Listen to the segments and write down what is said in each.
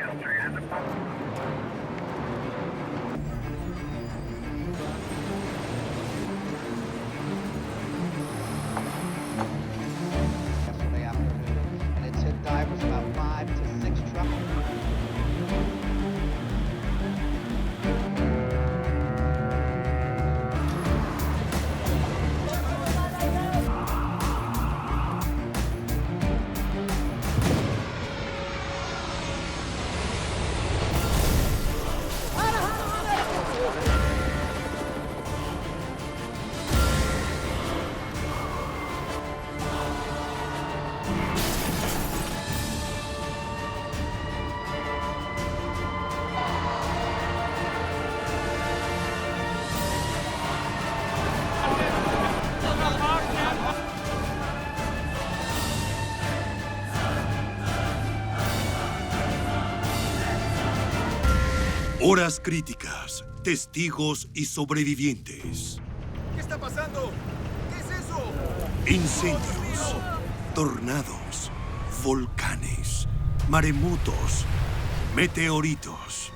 Yesterday afternoon, and it said divers about 5 to 6 trucks. Horas críticas, testigos y sobrevivientes. ¿Qué está pasando? ¿Qué es eso? Incendios, tornados, volcanes, maremotos, meteoritos.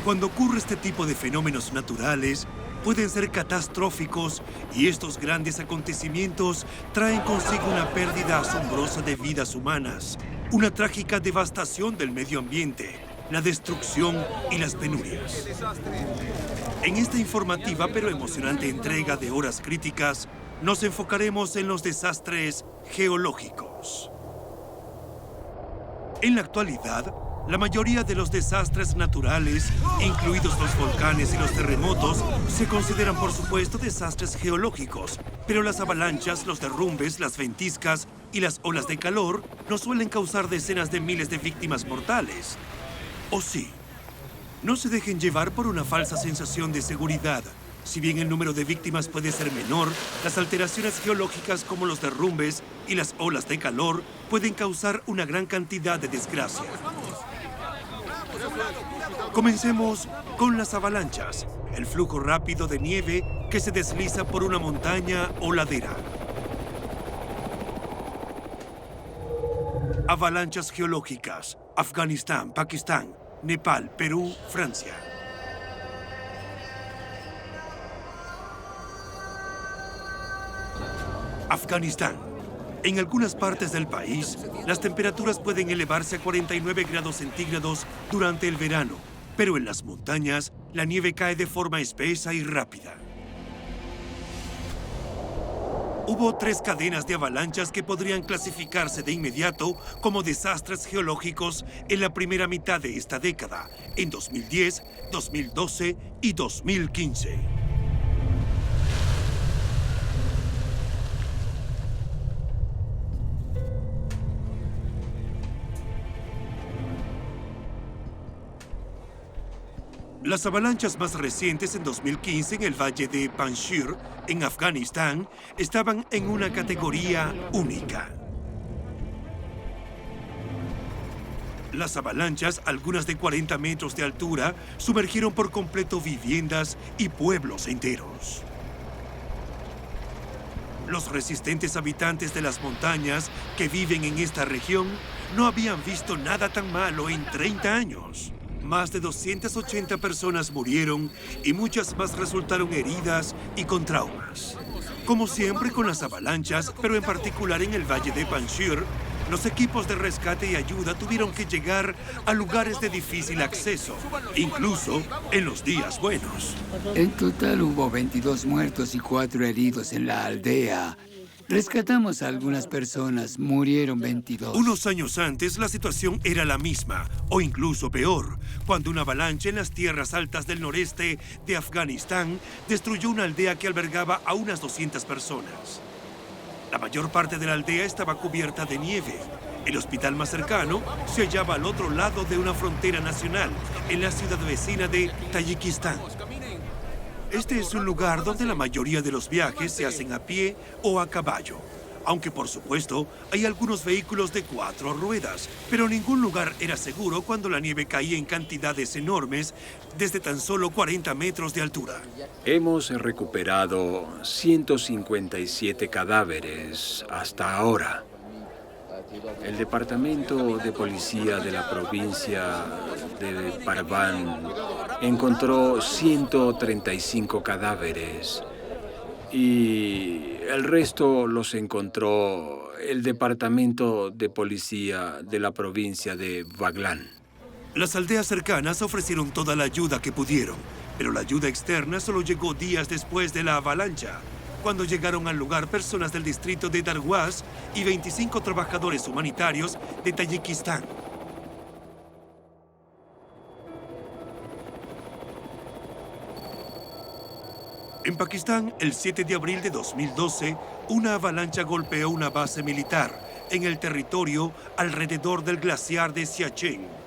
Cuando ocurre este tipo de fenómenos naturales, pueden ser catastróficos y estos grandes acontecimientos traen consigo una pérdida asombrosa de vidas humanas, una trágica devastación del medio ambiente, la destrucción y las penurias. En esta informativa pero emocionante entrega de Horas Críticas, nos enfocaremos en los desastres geológicos. En la actualidad, la mayoría de los desastres naturales, incluidos los volcanes y los terremotos, se consideran por supuesto desastres geológicos, pero las avalanchas, los derrumbes, las ventiscas y las olas de calor no suelen causar decenas de miles de víctimas mortales. ¿O sí? No se dejen llevar por una falsa sensación de seguridad. Si bien el número de víctimas puede ser menor, las alteraciones geológicas como los derrumbes y las olas de calor pueden causar una gran cantidad de desgracia. Comencemos con las avalanchas, el flujo rápido de nieve que se desliza por una montaña o ladera. Avalanchas geológicas, Afganistán, Pakistán, Nepal, Perú, Francia. Afganistán. En algunas partes del país, las temperaturas pueden elevarse a 49 grados centígrados durante el verano, pero en las montañas, la nieve cae de forma espesa y rápida. Hubo 3 cadenas de avalanchas que podrían clasificarse de inmediato como desastres geológicos en la primera mitad de esta década, en 2010, 2012 y 2015. Las avalanchas más recientes en 2015 en el valle de Panjshir, en Afganistán, estaban en una categoría única. Las avalanchas, algunas de 40 metros de altura, sumergieron por completo viviendas y pueblos enteros. Los resistentes habitantes de las montañas que viven en esta región no habían visto nada tan malo en 30 años. Más de 280 personas murieron y muchas más resultaron heridas y con traumas. Como siempre con las avalanchas, pero en particular en el valle de Panjshir, los equipos de rescate y ayuda tuvieron que llegar a lugares de difícil acceso, incluso en los días buenos. En total hubo 22 muertos y 4 heridos en la aldea. Rescatamos a algunas personas, murieron 22. Unos años antes, la situación era la misma, o incluso peor, cuando una avalancha en las tierras altas del noreste de Afganistán destruyó una aldea que albergaba a unas 200 personas. La mayor parte de la aldea estaba cubierta de nieve. El hospital más cercano se hallaba al otro lado de una frontera nacional, en la ciudad vecina de Tayikistán. Este es un lugar donde la mayoría de los viajes se hacen a pie o a caballo. Aunque, por supuesto, hay algunos vehículos de 4 ruedas, pero ningún lugar era seguro cuando la nieve caía en cantidades enormes desde tan solo 40 metros de altura. Hemos recuperado 157 cadáveres hasta ahora. El departamento de policía de la provincia de Parván encontró 135 cadáveres y el resto los encontró el departamento de policía de la provincia de Baghlan. Las aldeas cercanas ofrecieron toda la ayuda que pudieron, pero la ayuda externa solo llegó días después de la avalancha, cuando llegaron al lugar personas del distrito de Darwash y 25 trabajadores humanitarios de Tayikistán. En Pakistán, el 7 de abril de 2012, una avalancha golpeó una base militar en el territorio alrededor del glaciar de Siachen.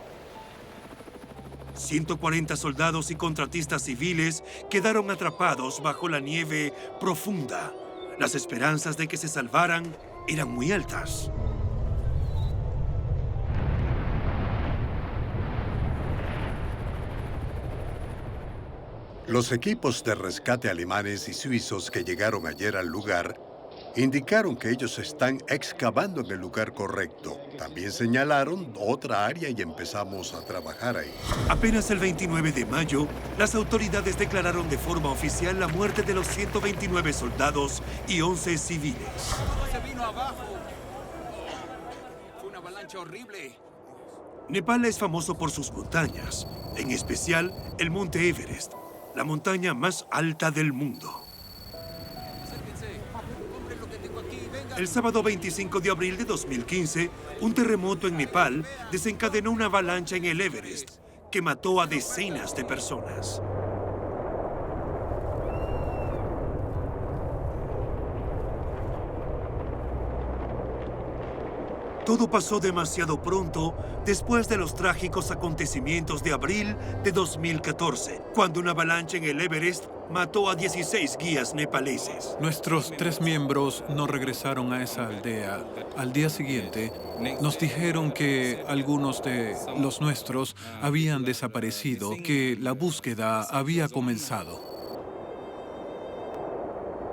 140 soldados y contratistas civiles quedaron atrapados bajo la nieve profunda. Las esperanzas de que se salvaran eran muy altas. Los equipos de rescate alemanes y suizos que llegaron ayer al lugar indicaron que ellos están excavando en el lugar correcto. También señalaron otra área y empezamos a trabajar ahí. Apenas el 29 de mayo, las autoridades declararon de forma oficial la muerte de los 129 soldados y 11 civiles. Todo se vino abajo. Fue una avalancha horrible. Nepal es famoso por sus montañas, en especial el Monte Everest, la montaña más alta del mundo. El sábado 25 de abril de 2015, un terremoto en Nepal desencadenó una avalancha en el Everest que mató a decenas de personas. Todo pasó demasiado pronto después de los trágicos acontecimientos de abril de 2014, cuando una avalancha en el Everest mató a 16 guías nepaleses. Nuestros 3 miembros no regresaron a esa aldea. Al día siguiente, nos dijeron que algunos de los nuestros habían desaparecido, que la búsqueda había comenzado.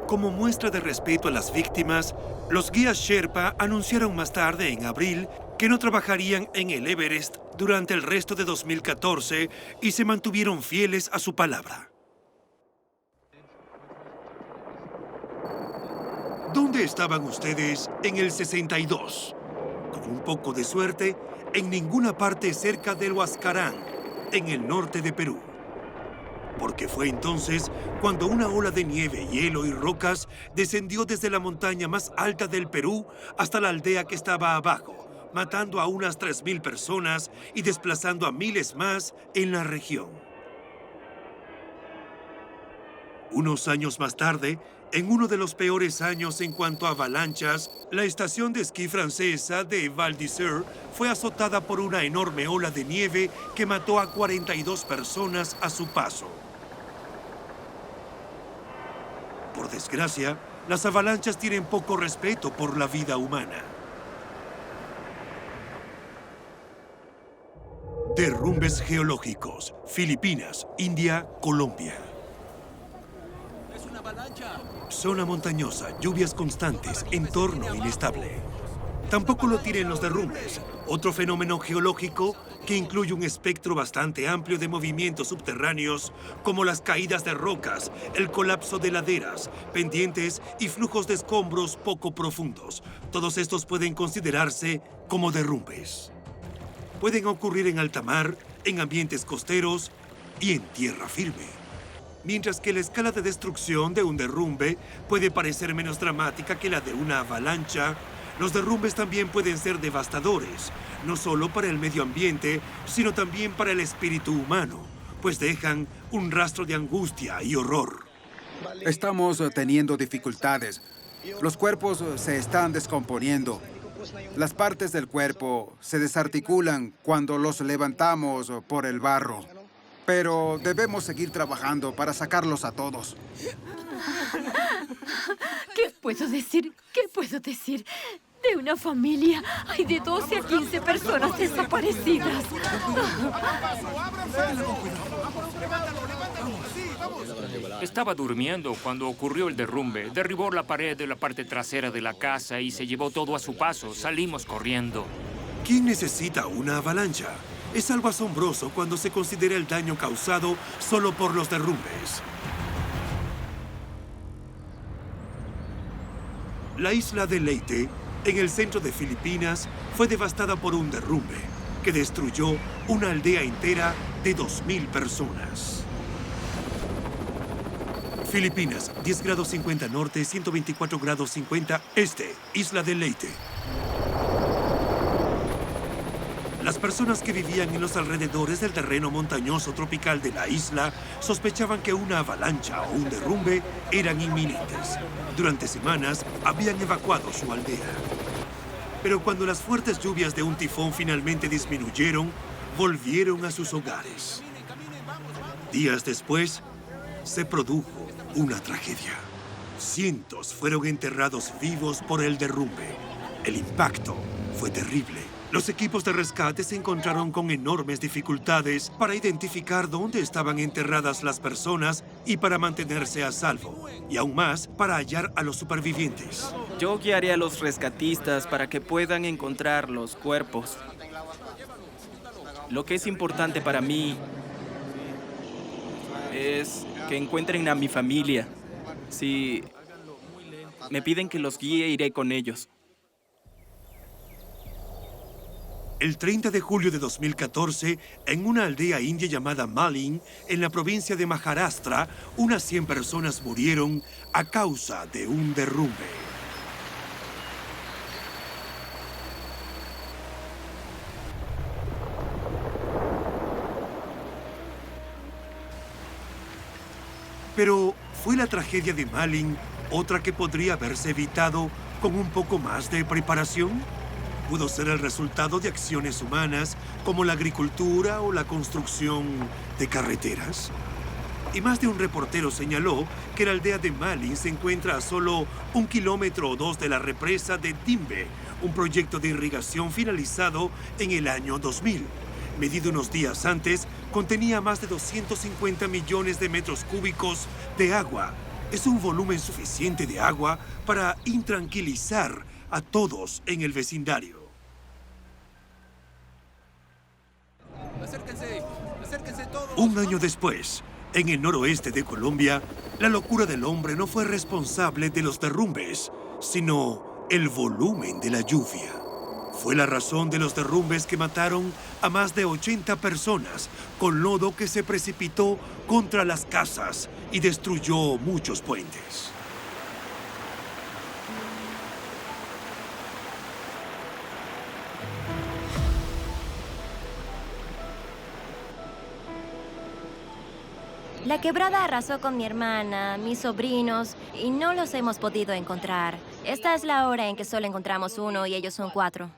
Como muestra de respeto a las víctimas, los guías Sherpa anunciaron más tarde, en abril, que no trabajarían en el Everest durante el resto de 2014 y se mantuvieron fieles a su palabra. ¿Dónde estaban ustedes en el 62? Con un poco de suerte, en ninguna parte cerca del Huascarán, en el norte de Perú. Porque fue entonces cuando una ola de nieve, hielo y rocas descendió desde la montaña más alta del Perú hasta la aldea que estaba abajo, matando a unas 3.000 personas y desplazando a miles más en la región. Unos años más tarde, en uno de los peores años en cuanto a avalanchas, la estación de esquí francesa de Val d'Isère fue azotada por una enorme ola de nieve que mató a 42 personas a su paso. Por desgracia, las avalanchas tienen poco respeto por la vida humana. Derrumbes geológicos. Filipinas, India, Colombia. ¡Es una avalancha! Zona montañosa, lluvias constantes, entorno inestable. Tampoco lo tienen los derrumbes, otro fenómeno geológico que incluye un espectro bastante amplio de movimientos subterráneos, como las caídas de rocas, el colapso de laderas, pendientes y flujos de escombros poco profundos. Todos estos pueden considerarse como derrumbes. Pueden ocurrir en alta mar, en ambientes costeros y en tierra firme. Mientras que la escala de destrucción de un derrumbe puede parecer menos dramática que la de una avalancha, los derrumbes también pueden ser devastadores, no solo para el medio ambiente, sino también para el espíritu humano, pues dejan un rastro de angustia y horror. Estamos teniendo dificultades. Los cuerpos se están descomponiendo. Las partes del cuerpo se desarticulan cuando los levantamos por el barro. Pero debemos seguir trabajando para sacarlos a todos. ¿Qué puedo decir? ¿Qué puedo decir? De una familia hay de 12 a 15 personas desaparecidas. Estaba durmiendo cuando ocurrió el derrumbe. Derribó la pared de la parte trasera de la casa y se llevó todo a su paso. Salimos corriendo. ¿Quién necesita una avalancha? Es algo asombroso cuando se considera el daño causado solo por los derrumbes. La isla de Leyte, en el centro de Filipinas, fue devastada por un derrumbe que destruyó una aldea entera de 2.000 personas. Filipinas, 10 grados 50 norte, 124 grados 50 este, isla de Leyte. Las personas que vivían en los alrededores del terreno montañoso tropical de la isla sospechaban que una avalancha o un derrumbe eran inminentes. Durante semanas habían evacuado su aldea. Pero cuando las fuertes lluvias de un tifón finalmente disminuyeron, volvieron a sus hogares. Días después, se produjo una tragedia. Cientos fueron enterrados vivos por el derrumbe. El impacto fue terrible. Los equipos de rescate se encontraron con enormes dificultades para identificar dónde estaban enterradas las personas y para mantenerse a salvo. Y aún más, para hallar a los supervivientes. Yo guiaré a los rescatistas para que puedan encontrar los cuerpos. Lo que es importante para mí es que encuentren a mi familia. Si me piden que los guíe, iré con ellos. El 30 de julio de 2014, en una aldea india llamada Malin, en la provincia de Maharashtra, unas 100 personas murieron a causa de un derrumbe. Pero, ¿fue la tragedia de Malin otra que podría haberse evitado con un poco más de preparación? Pudo ser el resultado de acciones humanas como la agricultura o la construcción de carreteras. Y más de un reportero señaló que la aldea de Malin se encuentra a solo 1 kilómetro o 2 de la represa de Dimbe, un proyecto de irrigación finalizado en el año 2000. Medido unos días antes, contenía más de 250 millones de metros cúbicos de agua. Es un volumen suficiente de agua para intranquilizar a todos en el vecindario. Acérquense todos. Un año después, en el noroeste de Colombia, la locura del hombre no fue responsable de los derrumbes, sino el volumen de la lluvia. Fue la razón de los derrumbes que mataron a más de 80 personas, con lodo que se precipitó contra las casas y destruyó muchos puentes. La quebrada arrasó con mi hermana, mis sobrinos, y no los hemos podido encontrar. Esta es la hora en que solo encontramos uno y ellos son 4.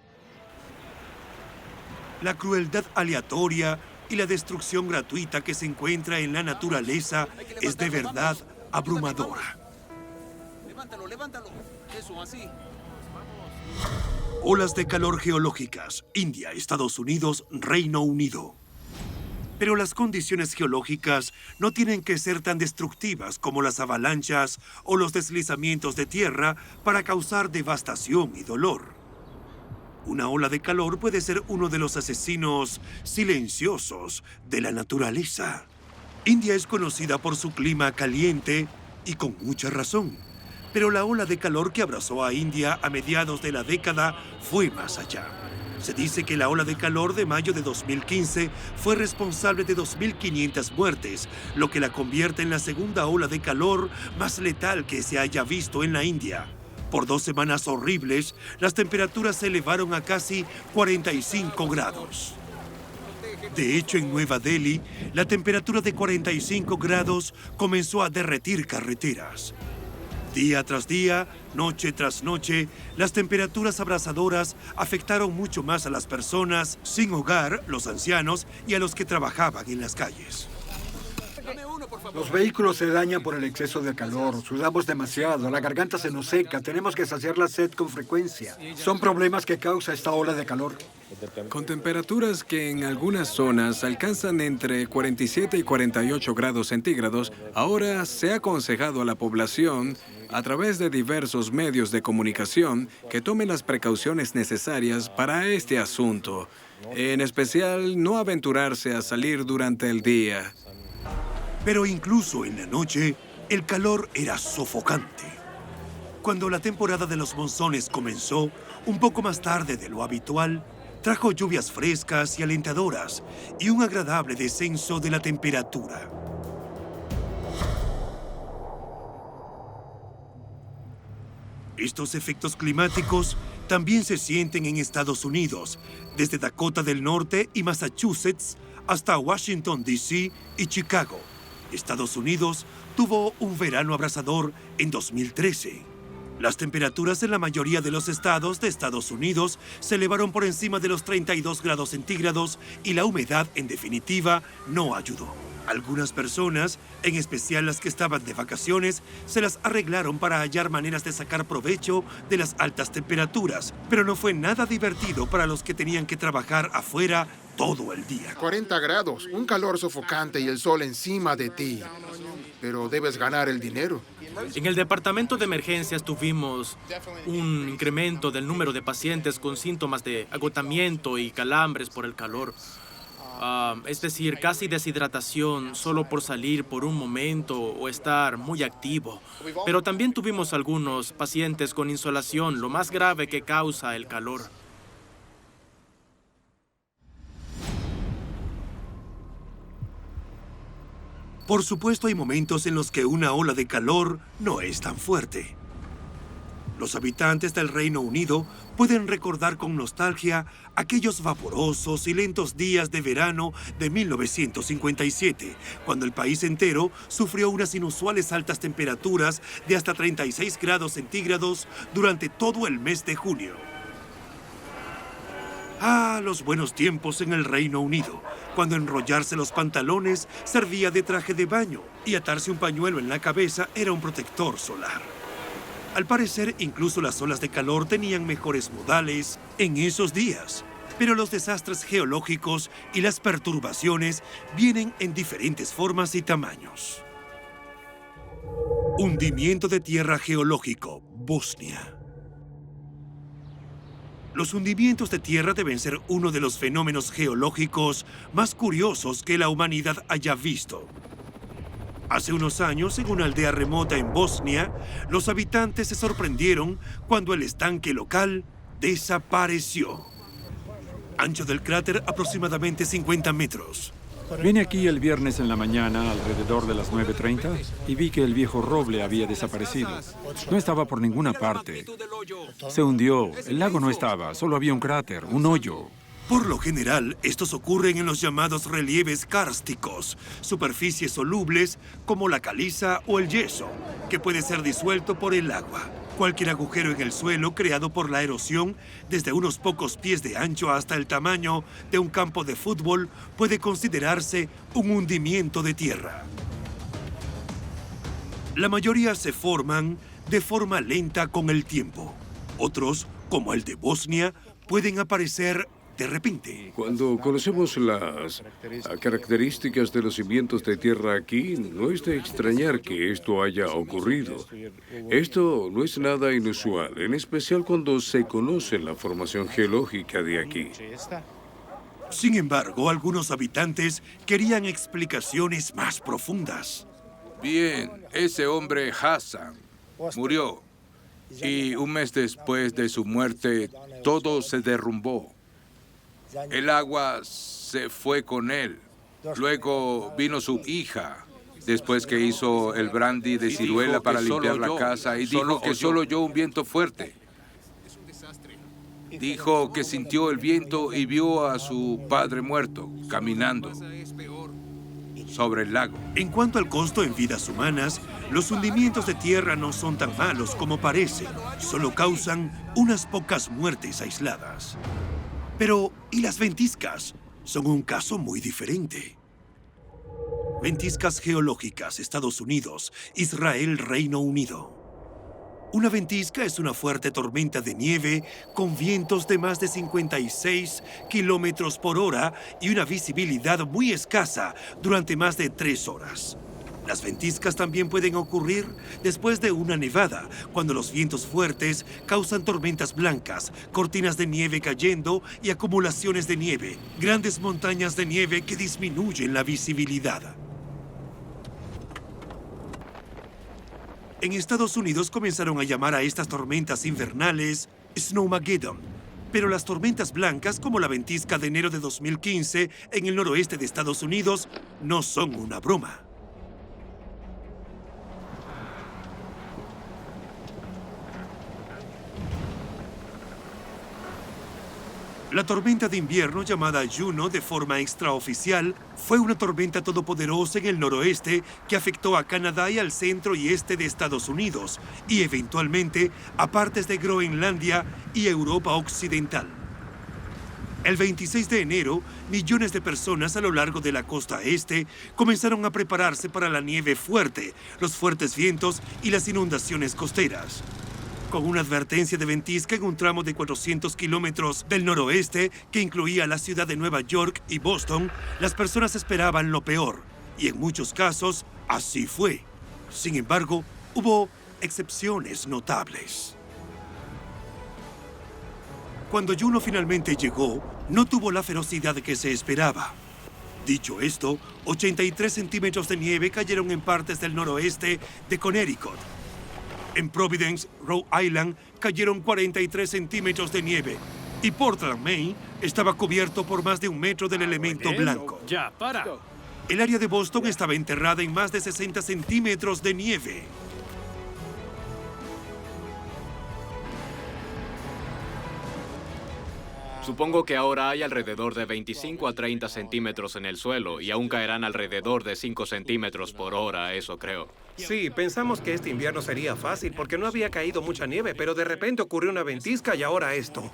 La crueldad aleatoria y la destrucción gratuita que se encuentra en la naturaleza es de verdad abrumadora. Levántalo. Eso, así. Olas de calor geológicas, India, Estados Unidos, Reino Unido. Pero las condiciones geológicas no tienen que ser tan destructivas como las avalanchas o los deslizamientos de tierra para causar devastación y dolor. Una ola de calor puede ser uno de los asesinos silenciosos de la naturaleza. India es conocida por su clima caliente y con mucha razón. Pero la ola de calor que abrazó a India a mediados de la década fue más allá. Se dice que la ola de calor de mayo de 2015 fue responsable de 2.500 muertes, lo que la convierte en la segunda ola de calor más letal que se haya visto en la India. Por 2 semanas horribles, las temperaturas se elevaron a casi 45 grados. De hecho, en Nueva Delhi, la temperatura de 45 grados comenzó a derretir carreteras. Día tras día, noche tras noche, las temperaturas abrasadoras afectaron mucho más a las personas sin hogar, los ancianos y a los que trabajaban en las calles. Dame uno. Los vehículos se dañan por el exceso de calor, sudamos demasiado, la garganta se nos seca, tenemos que saciar la sed con frecuencia. Son problemas que causa esta ola de calor. Con temperaturas que en algunas zonas alcanzan entre 47 y 48 grados centígrados, ahora se ha aconsejado a la población, a través de diversos medios de comunicación, que tomen las precauciones necesarias para este asunto. En especial, no aventurarse a salir durante el día. Pero incluso en la noche, el calor era sofocante. Cuando la temporada de los monzones comenzó, un poco más tarde de lo habitual, trajo lluvias frescas y alentadoras y un agradable descenso de la temperatura. Estos efectos climáticos también se sienten en Estados Unidos, desde Dakota del Norte y Massachusetts hasta Washington, D.C. y Chicago. Estados Unidos tuvo un verano abrasador en 2013. Las temperaturas en la mayoría de los estados de Estados Unidos se elevaron por encima de los 32 grados centígrados y la humedad, en definitiva, no ayudó. Algunas personas, en especial las que estaban de vacaciones, se las arreglaron para hallar maneras de sacar provecho de las altas temperaturas, pero no fue nada divertido para los que tenían que trabajar afuera todo el día. 40 grados, un calor sofocante y el sol encima de ti. Pero debes ganar el dinero. En el departamento de emergencias tuvimos un incremento del número de pacientes con síntomas de agotamiento y calambres por el calor. Es decir, casi deshidratación solo por salir por un momento o estar muy activo. Pero también tuvimos algunos pacientes con insolación, lo más grave que causa el calor. Por supuesto, hay momentos en los que una ola de calor no es tan fuerte. Los habitantes del Reino Unido pueden recordar con nostalgia aquellos vaporosos y lentos días de verano de 1957, cuando el país entero sufrió unas inusuales altas temperaturas de hasta 36 grados centígrados durante todo el mes de junio. Ah, los buenos tiempos en el Reino Unido, cuando enrollarse los pantalones servía de traje de baño y atarse un pañuelo en la cabeza era un protector solar. Al parecer, incluso las olas de calor tenían mejores modales en esos días. Pero los desastres geológicos y las perturbaciones vienen en diferentes formas y tamaños. Hundimiento de tierra geológico, Bosnia. Los hundimientos de tierra deben ser uno de los fenómenos geológicos más curiosos que la humanidad haya visto. Hace unos años, en una aldea remota en Bosnia, los habitantes se sorprendieron cuando el estanque local desapareció. Ancho del cráter aproximadamente 50 metros. Vine aquí el viernes en la mañana, alrededor de las 9:30, y vi que el viejo roble había desaparecido. No estaba por ninguna parte. Se hundió. El lago no estaba, solo había un cráter, un hoyo. Por lo general, estos ocurren en los llamados relieves kársticos, superficies solubles como la caliza o el yeso, que puede ser disuelto por el agua. Cualquier agujero en el suelo creado por la erosión, desde unos pocos pies de ancho hasta el tamaño de un campo de fútbol, puede considerarse un hundimiento de tierra. La mayoría se forman de forma lenta con el tiempo. Otros, como el de Bosnia, pueden aparecer de repente. Cuando conocemos las características de los cimientos de tierra aquí, no es de extrañar que esto haya ocurrido. Esto no es nada inusual, en especial cuando se conoce la formación geológica de aquí. Sin embargo, algunos habitantes querían explicaciones más profundas. Bien, ese hombre Hassan murió. Y un mes después de su muerte, todo se derrumbó. El agua se fue con él. Luego vino su hija, después que hizo el brandy de ciruela para limpiar la casa, y dijo que solo oyó un viento fuerte. Dijo que sintió el viento y vio a su padre muerto, caminando sobre el lago. En cuanto al costo en vidas humanas, los hundimientos de tierra no son tan malos como parecen. Solo causan unas pocas muertes aisladas. Pero, ¿y las ventiscas? Son un caso muy diferente. Ventiscas geológicas, Estados Unidos, Israel, Reino Unido. Una ventisca es una fuerte tormenta de nieve con vientos de más de 56 kilómetros por hora y una visibilidad muy escasa durante más de 3 horas. Las ventiscas también pueden ocurrir después de una nevada, cuando los vientos fuertes causan tormentas blancas, cortinas de nieve cayendo y acumulaciones de nieve, grandes montañas de nieve que disminuyen la visibilidad. En Estados Unidos comenzaron a llamar a estas tormentas invernales Snowmageddon, pero las tormentas blancas, como la ventisca de enero de 2015 en el noroeste de Estados Unidos, no son una broma. La tormenta de invierno llamada Juno de forma extraoficial fue una tormenta todopoderosa en el noroeste que afectó a Canadá y al centro y este de Estados Unidos y eventualmente a partes de Groenlandia y Europa Occidental. El 26 de enero, millones de personas a lo largo de la costa este comenzaron a prepararse para la nieve fuerte, los fuertes vientos y las inundaciones costeras. Con una advertencia de ventisca en un tramo de 400 kilómetros del noroeste que incluía la ciudad de Nueva York y Boston, las personas esperaban lo peor, y en muchos casos así fue. Sin embargo, hubo excepciones notables. Cuando Juno finalmente llegó, no tuvo la ferocidad que se esperaba. Dicho esto, 83 centímetros de nieve cayeron en partes del noroeste de Connecticut. En Providence, Rhode Island, cayeron 43 centímetros de nieve. Y Portland, Maine, estaba cubierto por más de 1 metro del elemento blanco. Ya, para. El área de Boston estaba enterrada en más de 60 centímetros de nieve. Supongo que ahora hay alrededor de 25 a 30 centímetros en el suelo y aún caerán alrededor de 5 centímetros por hora, eso creo. Sí, pensamos que este invierno sería fácil porque no había caído mucha nieve, pero de repente ocurrió una ventisca y ahora esto.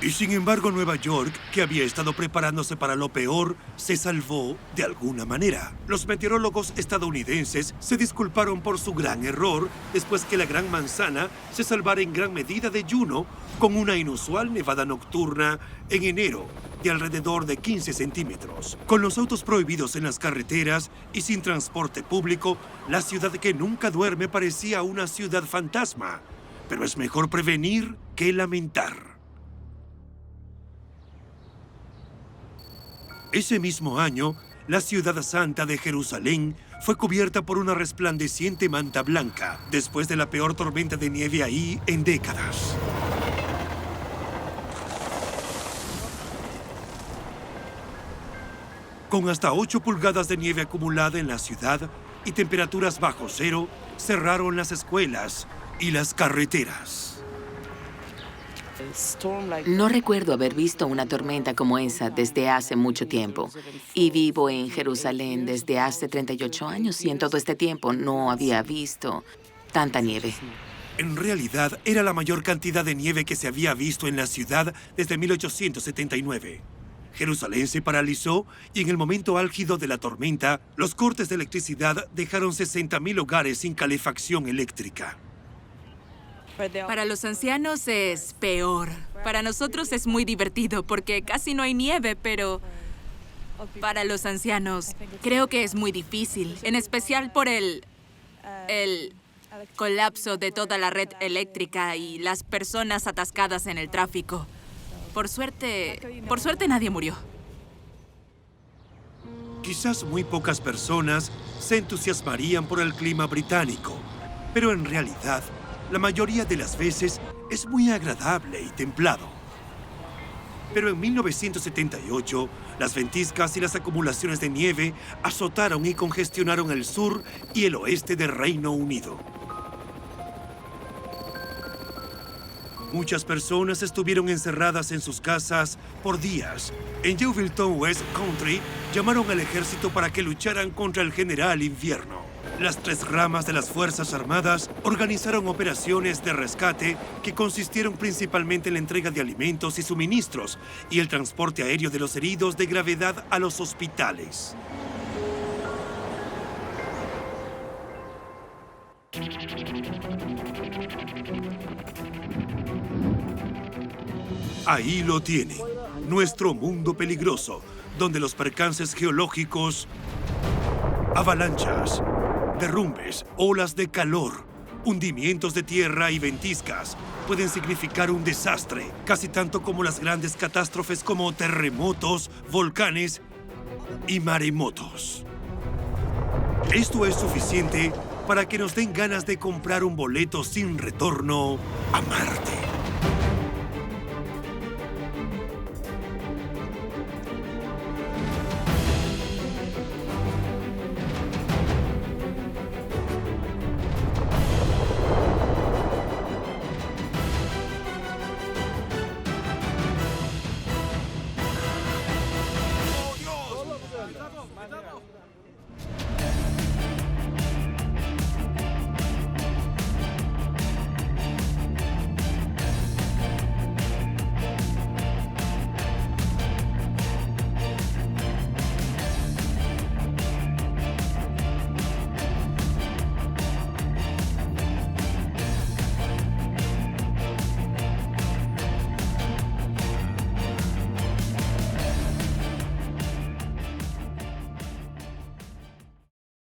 Y sin embargo, Nueva York, que había estado preparándose para lo peor, se salvó de alguna manera. Los meteorólogos estadounidenses se disculparon por su gran error después que la Gran Manzana se salvara en gran medida de Juno con una inusual nevada nocturna en enero de alrededor de 15 centímetros. Con los autos prohibidos en las carreteras y sin transporte público, la ciudad que nunca duerme parecía una ciudad fantasma. Pero es mejor prevenir que lamentar. Ese mismo año, la ciudad santa de Jerusalén fue cubierta por una resplandeciente manta blanca, después de la peor tormenta de nieve ahí en décadas. Con hasta 8 pulgadas de nieve acumulada en la ciudad y temperaturas bajo cero, cerraron las escuelas y las carreteras. No recuerdo haber visto una tormenta como esa desde hace mucho tiempo. Y vivo en Jerusalén desde hace 38 años y en todo este tiempo no había visto tanta nieve. En realidad, era la mayor cantidad de nieve que se había visto en la ciudad desde 1879. Jerusalén se paralizó y en el momento álgido de la tormenta, los cortes de electricidad dejaron 60,000 hogares sin calefacción eléctrica. Para los ancianos es peor. Para nosotros es muy divertido porque casi no hay nieve, pero para los ancianos creo que es muy difícil, en especial por el colapso de toda la red eléctrica y las personas atascadas en el tráfico. Por suerte nadie murió. Quizás muy pocas personas se entusiasmarían por el clima británico, pero en realidad, la mayoría de las veces es muy agradable y templado. Pero en 1978, las ventiscas y las acumulaciones de nieve azotaron y congestionaron el sur y el oeste del Reino Unido. Muchas personas estuvieron encerradas en sus casas por días. En Yeovilton, West Country, llamaron al ejército para que lucharan contra el general invierno. Las 3 ramas de las Fuerzas Armadas organizaron operaciones de rescate que consistieron principalmente en la entrega de alimentos y suministros y el transporte aéreo de los heridos de gravedad a los hospitales. Ahí lo tiene, nuestro mundo peligroso, donde los percances geológicos, avalanchas, derrumbes, olas de calor, hundimientos de tierra y ventiscas pueden significar un desastre, casi tanto como las grandes catástrofes como terremotos, volcanes y maremotos. Esto es suficiente para que nos den ganas de comprar un boleto sin retorno a Marte.